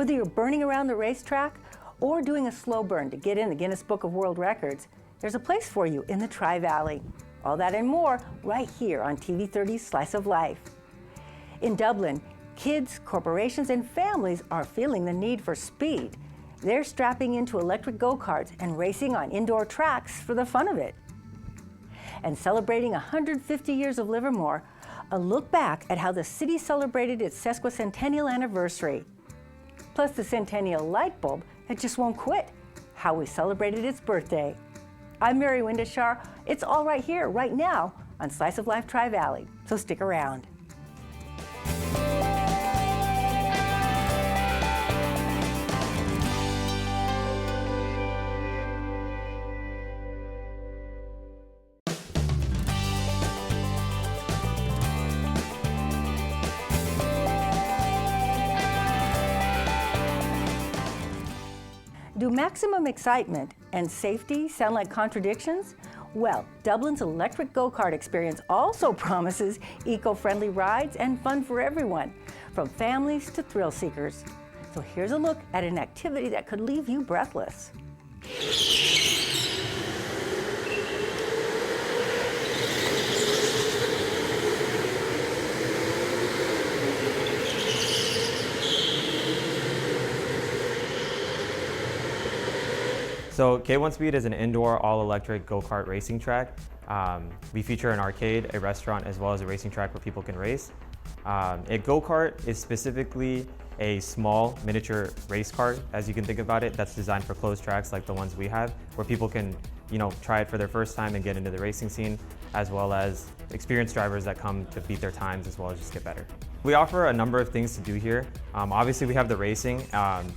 Whether you're burning around the racetrack or doing a slow burn to get in the Guinness Book of World Records, there's a place for you in the Tri-Valley. All that and more right here on TV30's Slice of Life. In Dublin, kids, corporations, and families are feeling the need for speed. They're strapping into electric go-karts and racing on indoor tracks for the fun of it. And celebrating 150 years of Livermore, a look back at how the city celebrated its sesquicentennial anniversary. Plus the centennial light bulb that just won't quit, how we celebrated its birthday. I'm Mary Windishar. It's all right here, right now, on Slice of Life Tri-Valley, so stick around. Do maximum excitement and safety sound like contradictions? Well, Dublin's electric go-kart experience also promises eco-friendly rides and fun for everyone, from families to thrill seekers. So here's a look at an activity that could leave you breathless. So K1 Speed is an indoor all-electric go-kart racing track. We feature an arcade, a restaurant, as well as a racing track where people can race. A go-kart is specifically a small miniature race kart, as you can think about it, that's designed for closed tracks like the ones we have, where people can, try it for their first time and get into the racing scene, as well as experienced drivers that come to beat their times as well as just get better. We offer a number of things to do here. Obviously we have the racing,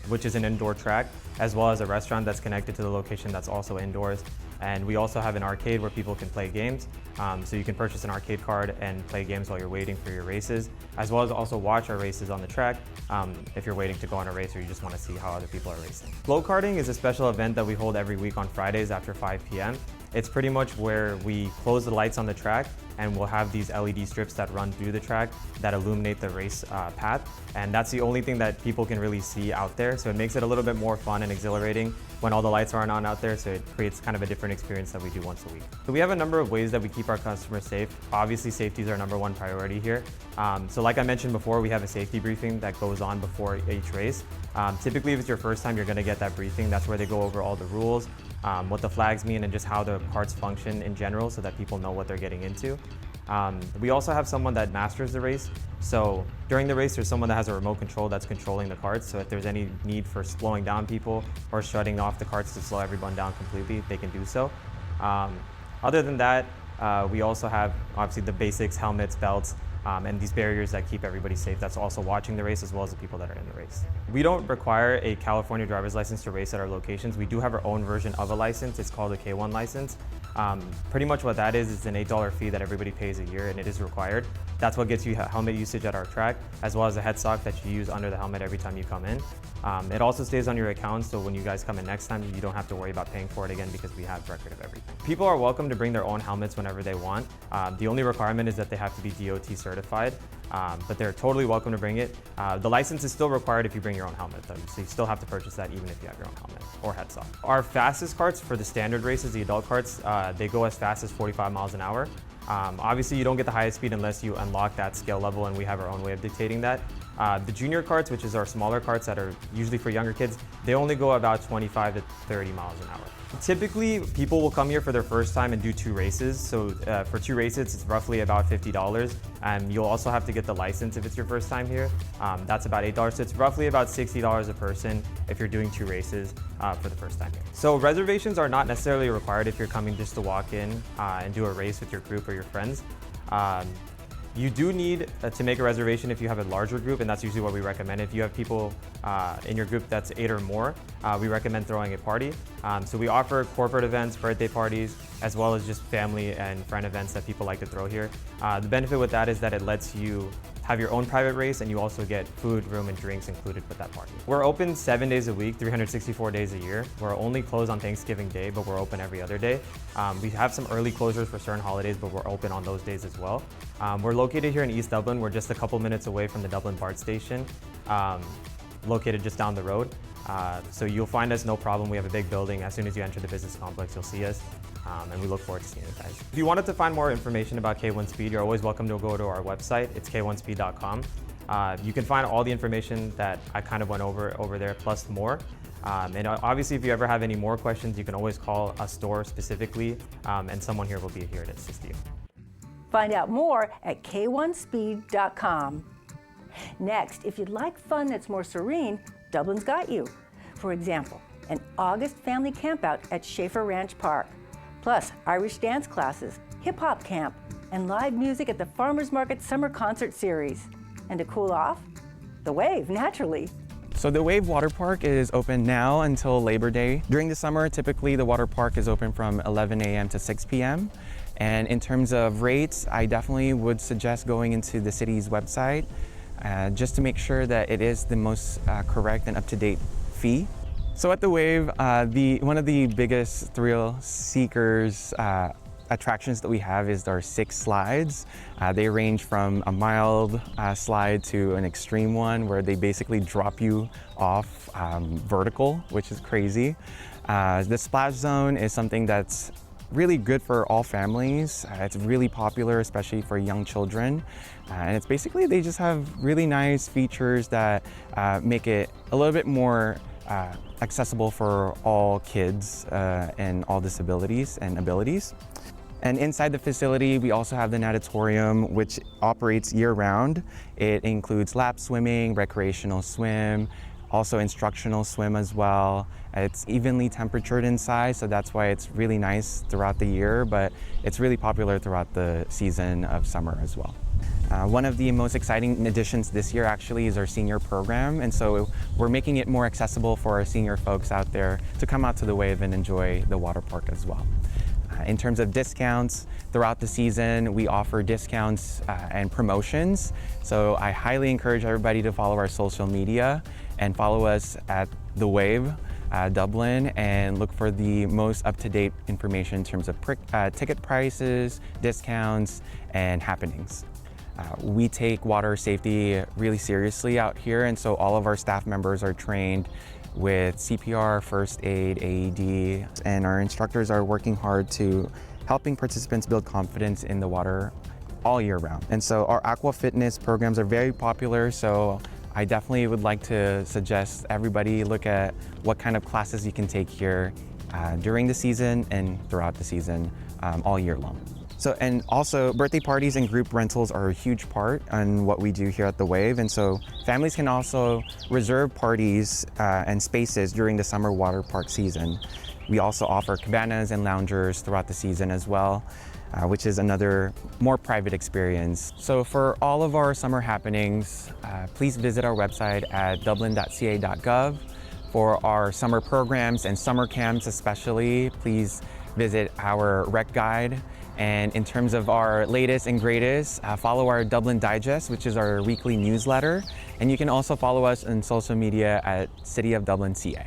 which is an indoor track, as well as a restaurant that's connected to the location that's also indoors. And we also have an arcade where people can play games. So you can purchase an arcade card and play games while you're waiting for your races, as well as also watch our races on the track if you're waiting to go on a race or you just want to see how other people are racing. Go-karting is a special event that we hold every week on Fridays after 5 p.m. It's pretty much where we close the lights on the track and we'll have these LED strips that run through the track that illuminate the race path. And that's the only thing that people can really see out there. So it makes it a little bit more fun and exhilarating when all the lights aren't on out there. So it creates kind of a different experience that we do once a week. So we have a number of ways that we keep our customers safe. Obviously, safety is our #1 priority here. So like I mentioned before, we have a safety briefing that goes on before each race. Typically, if it's your first time, you're gonna get that briefing. That's where they go over all the rules, what the flags mean, and just how the carts function in general so that people know what they're getting into. We also have someone that masters the race. So during the race, there's someone that has a remote control that's controlling the carts. So if there's any need for slowing down people or shutting off the carts to slow everyone down completely, they can do so. Other than that, we also have obviously the basics, helmets, belts, and these barriers that keep everybody safe that's also watching the race as well as the people that are in the race. We don't require a California driver's license to race at our locations. We do have our own version of a license. It's called a K1 license. Pretty much what that is an $8 fee that everybody pays a year, and it is required. That's what gets you helmet usage at our track, as well as a headstock that you use under the helmet every time you come in. It also stays on your account, so when you guys come in next time, you don't have to worry about paying for it again because we have record of everything. People are welcome to bring their own helmets whenever they want. The only requirement is that they have to be DOT certified, but they're totally welcome to bring it. The license is still required if you bring your own helmet though, so you still have to purchase that even if you have your own helmet or headstock. Our fastest carts for the standard races, the adult carts, they go as fast as 45 miles an hour. Obviously, you don't get the highest speed unless you unlock that skill level, and we have our own way of dictating that. The junior carts, which is our smaller carts that are usually for younger kids, they only go about 25 to 30 miles an hour. Typically, people will come here for their first time and do 2 races. So for 2 races, it's roughly about $50. And you'll also have to get the license if it's your first time here. That's about $8. So it's roughly about $60 a person if you're doing 2 races for the first time here. So reservations are not necessarily required if you're coming just to walk in and do a race with your group or your friends. You do need to make a reservation if you have a larger group, and that's usually what we recommend. If you have people in your group that's 8 or more, we recommend throwing a party. So we offer corporate events, birthday parties, as well as just family and friend events that people like to throw here. The benefit with that is that it lets you have your own private race, and you also get food, room, and drinks included with that party. We're open 7 days a week, 364 days a year. We're only closed on Thanksgiving Day, but we're open every other day. We have some early closures for certain holidays, but we're open on those days as well. We're located here in East Dublin. We're just a couple minutes away from the Dublin BART station. located just down the road. So you'll find us no problem. We have a big building. As soon as you enter the business complex, you'll see us. And we look forward to seeing you guys. If you wanted to find more information about K1 Speed, you're always welcome to go to our website. It's k1speed.com. You can find all the information that I kind of went over there, plus more. And obviously, if you ever have any more questions, you can always call a store specifically, and someone here will be here to assist you. Find out more at k1speed.com. Next, if you'd like fun that's more serene, Dublin's got you. For example, an August family campout at Schaefer Ranch Park, plus Irish dance classes, hip-hop camp, and live music at the Farmers Market Summer Concert Series. And to cool off, the Wave, naturally. So the Wave Water Park is open now until Labor Day. During the summer, typically the water park is open from 11 a.m. to 6 p.m. And in terms of rates, I definitely would suggest going into the city's website just to make sure that it is the most correct and up-to-date fee. So at the Wave, one of the biggest thrill seekers attractions that we have is our 6 slides. They range from a mild slide to an extreme one where they basically drop you off vertical, which is crazy. The splash zone is something that's really good for all families. It's really popular, especially for young children. And it's basically, they just have really nice features that make it a little bit more accessible for all kids and all disabilities and abilities. And inside the facility, we also have the natatorium, which operates year-round. It includes lap swimming, recreational swim, also instructional swim as well. It's evenly temperatured inside, so that's why it's really nice throughout the year, but it's really popular throughout the season of summer as well. One of the most exciting additions this year actually is our senior program, and so we're making it more accessible for our senior folks out there to come out to the Wave and enjoy the water park as well. In terms of discounts, throughout the season, we offer discounts and promotions. So I highly encourage everybody to follow our social media and follow us at The Wave Dublin and look for the most up-to-date information in terms of ticket prices, discounts, and happenings. We take water safety really seriously out here, and so all of our staff members are trained with CPR, first aid, AED, and our instructors are working hard to helping participants build confidence in the water all year round. And so our aqua fitness programs are very popular, so I definitely would like to suggest everybody look at what kind of classes you can take here during the season and throughout the season all year long. So, and also birthday parties and group rentals are a huge part on what we do here at the Wave. And so families can also reserve parties and spaces during the summer water park season. We also offer cabanas and loungers throughout the season as well, which is another more private experience. So for all of our summer happenings, please visit our website at dublin.ca.gov. For our summer programs and summer camps especially, please visit our rec guide. And in terms of our latest and greatest, follow our Dublin Digest, which is our weekly newsletter. And you can also follow us on social media at City of Dublin CA.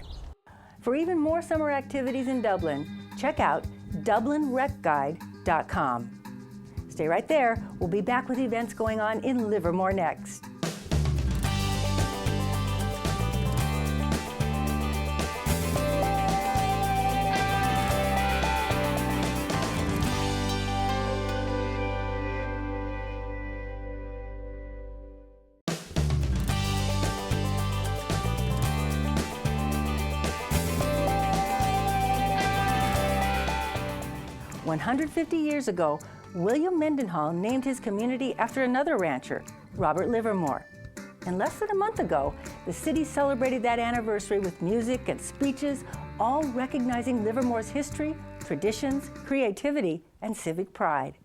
For even more summer activities in Dublin, check out DublinRecGuide.com. Stay right there. We'll be back with events going on in Livermore next. When 150 years ago, William Mendenhall named his community after another rancher, Robert Livermore. And less than a month ago, the city celebrated that anniversary with music and speeches, all recognizing Livermore's history, traditions, creativity, and civic pride.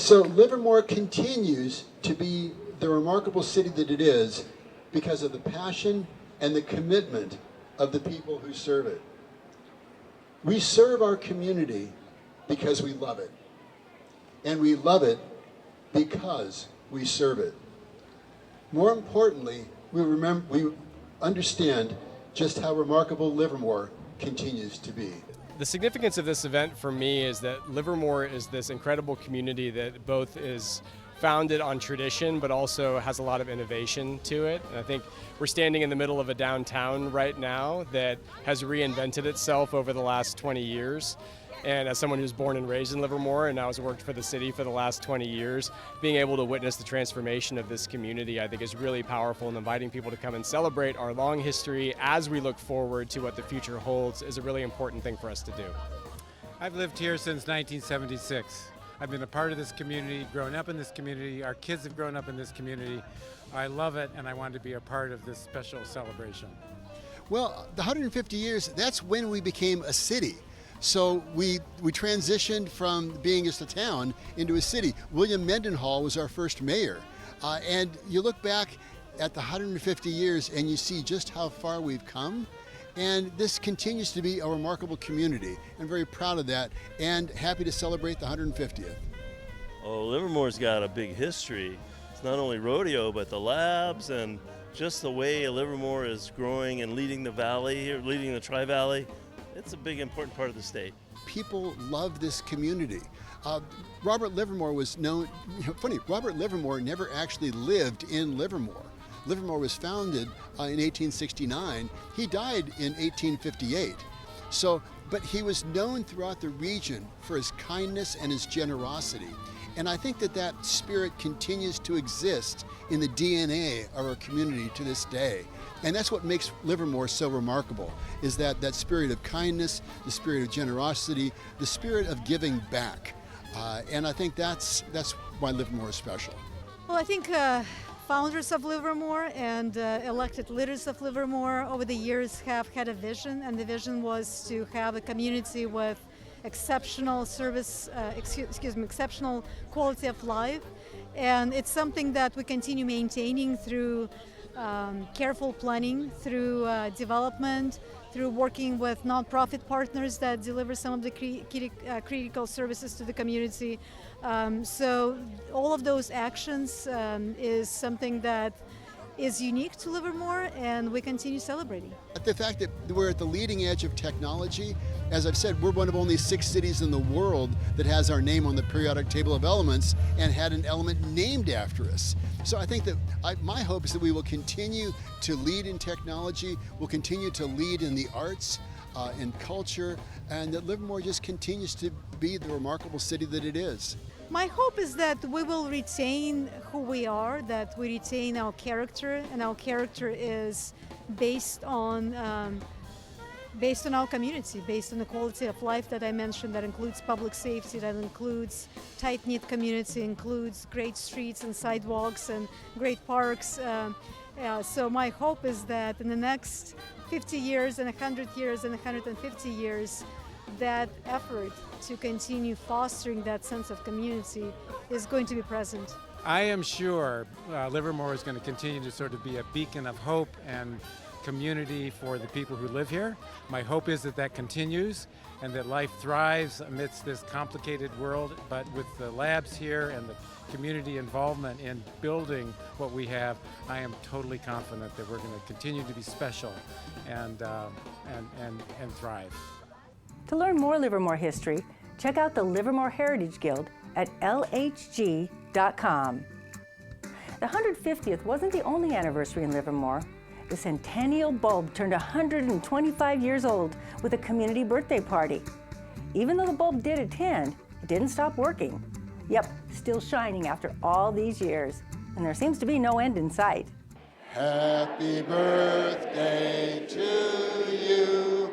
So Livermore continues to be the remarkable city that it is because of the passion and the commitment of the people who serve it. We serve our community because we love it. And we love it because we serve it. More importantly, we understand just how remarkable Livermore continues to be. The significance of this event for me is that Livermore is this incredible community that both is founded on tradition but also has a lot of innovation to it. And I think we're standing in the middle of a downtown right now that has reinvented itself over the last 20 years. And as someone who's born and raised in Livermore and now has worked for the city for the last 20 years, being able to witness the transformation of this community I think is really powerful, and inviting people to come and celebrate our long history as we look forward to what the future holds is a really important thing for us to do. I've lived here since 1976. I've been a part of this community, grown up in this community. Our kids have grown up in this community. I love it, and I want to be a part of this special celebration. Well, the 150 years, that's when we became a city. So we transitioned from being just a town into a city. William Mendenhall was our first mayor. And you look back at the 150 years and you see just how far we've come. And this continues to be a remarkable community. I'm very proud of that and happy to celebrate the 150th. Oh, Livermore's got a big history. It's not only rodeo, but the labs and just the way Livermore is growing and leading the valley here, leading the Tri-Valley. It's a big, important part of the state. People love this community. Robert Livermore was known, funny, Robert Livermore never actually lived in Livermore. Livermore was founded in 1869. He died in 1858. But he was known throughout the region for his kindness and his generosity. And I think that spirit continues to exist in the DNA of our community to this day. And that's what makes Livermore so remarkable, is that spirit of kindness, the spirit of generosity, the spirit of giving back. And I think that's why Livermore is special. Well, I think founders of Livermore and elected leaders of Livermore over the years have had a vision, and the vision was to have a community with exceptional service, exceptional quality of life. And it's something that we continue maintaining through careful planning, through development, through working with nonprofit partners that deliver some of the critical services to the community. So all of those actions is something that is unique to Livermore, and we continue celebrating. The fact that we're at the leading edge of technology, as I've said, we're one of only 6 cities in the world that has our name on the periodic table of elements and had an element named after us. So I think that my hope is that we will continue to lead in technology, we'll continue to lead in the arts, in culture, and that Livermore just continues to be the remarkable city that it is. My hope is that we will retain who we are, that we retain our character, and our character is based on our community, based on the quality of life that I mentioned, that includes public safety, that includes tight-knit community, includes great streets and sidewalks and great parks. So my hope is that in the next 50 years and 100 years and 150 years, that effort to continue fostering that sense of community is going to be present. I am sure Livermore is going to continue to sort of be a beacon of hope and community for the people who live here. My hope is that continues and that life thrives amidst this complicated world, but with the labs here and the community involvement in building what we have, I am totally confident that we're going to continue to be special and thrive. To learn more Livermore history, check out the Livermore Heritage Guild at lhg.com. The 150th wasn't the only anniversary in Livermore. The Centennial bulb turned 125 years old with a community birthday party. Even though the bulb did attend, it didn't stop working. Yep, still shining after all these years. And there seems to be no end in sight. Happy birthday to you.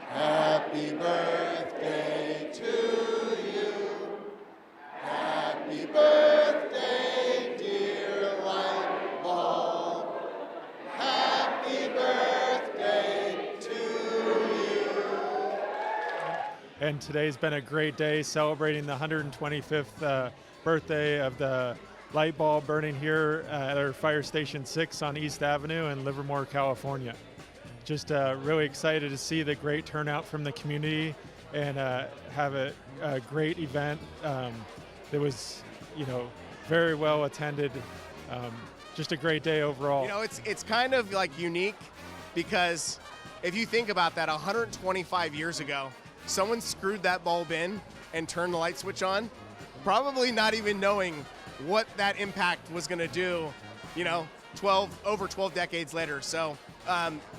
Happy birthday to you. Happy birthday, dear Lightbulb. Happy birthday to you. and today's been a great day celebrating the 125th birthday of the Lightbulb burning here at our Fire Station 6 on East Avenue in Livermore, California. Just really excited to see the great turnout from the community and have a great event that was, very well attended. Just a great day overall. It's kind of like unique because if you think about that, 125 years ago, someone screwed that bulb in and turned the light switch on, probably not even knowing what that impact was going to do, over 12 decades later. So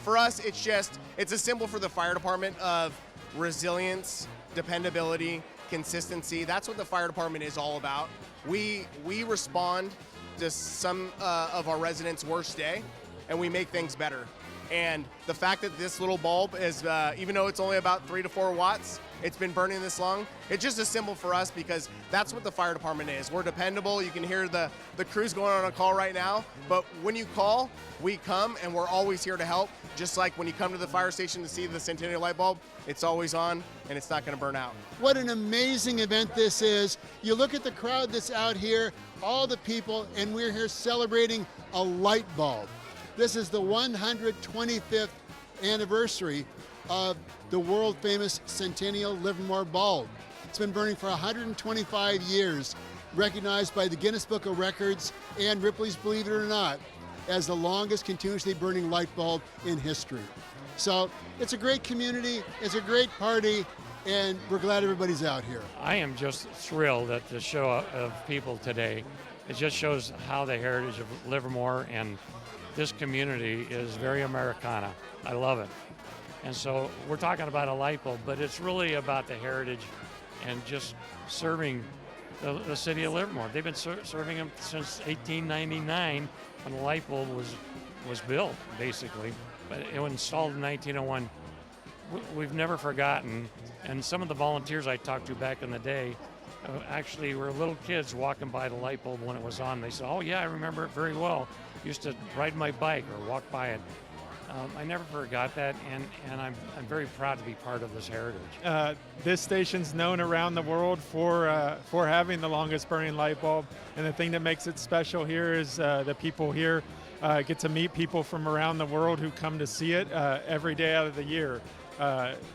for us, it's a symbol for the fire department of resilience, dependability, consistency. That's what the fire department is all about. We respond to some of our residents' worst day, and we make things better. And the fact that this little bulb is, even though it's only about 3 to 4 watts, it's been burning this long, it's just a symbol for us because that's what the fire department is. We're dependable. You can hear the crews going on a call right now, but when you call, we come and we're always here to help. Just like when you come to the fire station to see the Centennial light bulb, it's always on and it's not gonna burn out. What an amazing event this is. You look at the crowd that's out here, all the people, and we're here celebrating a light bulb. This is the 125th anniversary of the world famous Centennial Livermore bulb. It's been burning for 125 years, recognized by the Guinness Book of Records and Ripley's Believe It or Not as the longest continuously burning light bulb in history. So it's a great community, it's a great party, and we're glad everybody's out here. I am just thrilled at the show of people today. It just shows how the heritage of Livermore and this community is very Americana. I love it. And so we're talking about a light bulb, but it's really about the heritage and just serving the city of Livermore. They've been serving them since 1899 when the light bulb was built, basically. But it was installed in 1901. We've never forgotten. And some of the volunteers I talked to back in the day actually were little kids walking by the light bulb when it was on. They said, "Oh yeah, I remember it very well. Used to ride my bike or walk by it." I never forgot that, and I'm very proud to be part of this heritage. This station's known around the world for having the longest burning light bulb, and the thing that makes it special here is the people here get to meet people from around the world who come to see it every day out of the year.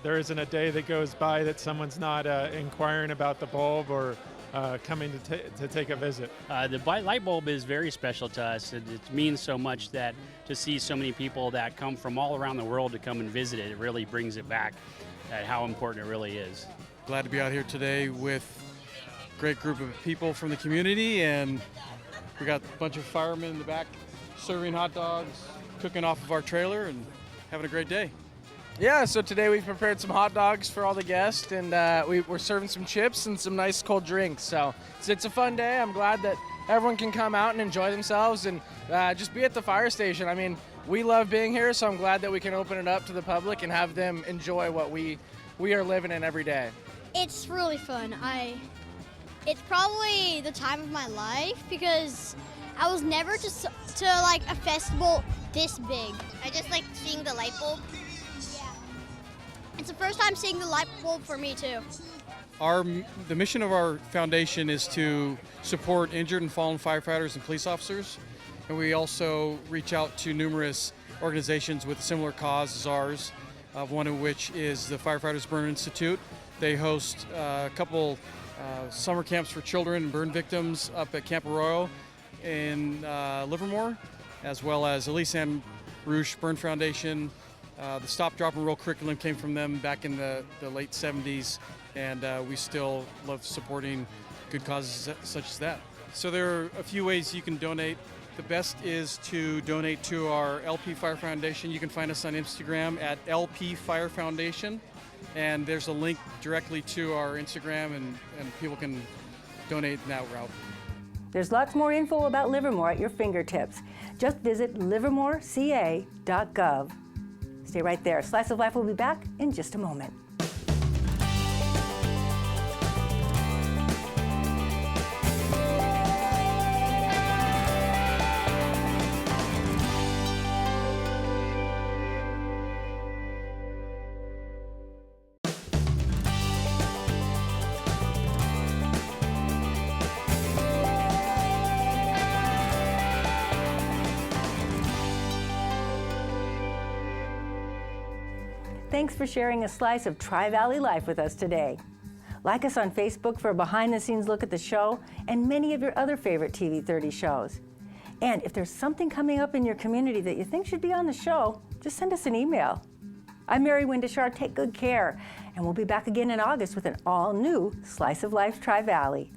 There isn't a day that goes by that someone's not inquiring about the bulb or coming to take a visit. The light bulb is very special to us. It means so much that to see so many people that come from all around the world to come and visit it, it really brings it back at how important it really is. Glad to be out here today with a great group of people from the community, and we got a bunch of firemen in the back serving hot dogs, cooking off of our trailer, and having a great day. Yeah, so today we've prepared some hot dogs for all the guests, and we're serving some chips and some nice cold drinks. So it's a fun day. I'm glad that everyone can come out and enjoy themselves and just be at the fire station. I mean, we love being here, so I'm glad that we can open it up to the public and have them enjoy what we are living in every day. It's really fun. It's probably the time of my life because I was never to like a festival this big. I just like seeing the light bulb. It's the first time seeing the light bulb for me too. The mission of our foundation is to support injured and fallen firefighters and police officers, and we also reach out to numerous organizations with a similar cause as ours, one of which is the Firefighters Burn Institute. They host a couple summer camps for children and burn victims up at Camp Arroyo in Livermore, as well as Elise Ann Rouge Burn Foundation. The Stop, Drop, and Roll curriculum came from them back in the late 70s, and we still love supporting good causes such as that. So there are a few ways you can donate. The best is to donate to our LP Fire Foundation. You can find us on Instagram at LP Fire Foundation, and there's a link directly to our Instagram, and people can donate in that route. There's lots more info about Livermore at your fingertips. Just visit livermoreca.gov. Stay right there. Slice of Life will be back in just a moment. Thanks for sharing a slice of Tri-Valley life with us today. Like us on Facebook for a behind-the-scenes look at the show and many of your other favorite TV 30 shows. And if there's something coming up in your community that you think should be on the show, just send us an email. I'm Mary Windishar. Take good care, and we'll be back again in August with an all-new Slice of Life Tri-Valley.